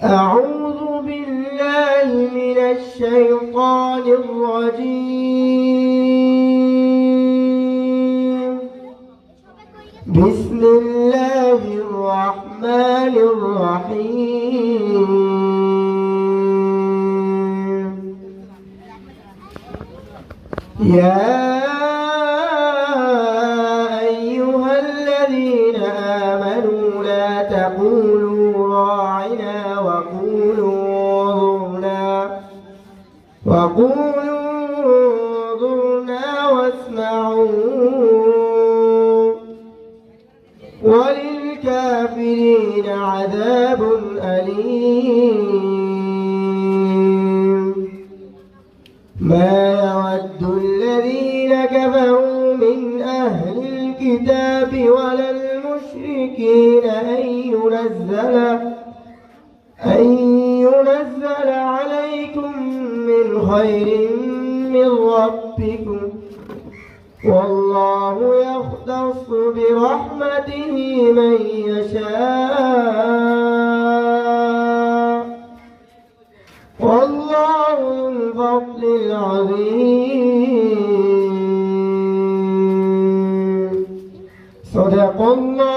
أعوذ بالله من الشيطان الرجيم. بسم الله الرحمن الرحيم. يا أيها الذين آمنوا لا تقولوا راعنا وقولوا انظرنا واسمعوا وللكافرين عذاب أليم. ما يود الذين كفروا من أهل الكتاب ولا المشركين أن ينزل عليكم من خير من ربكم، والله يختص برحمته من يشاء، والله ذو الفضل العظيم. صدق الله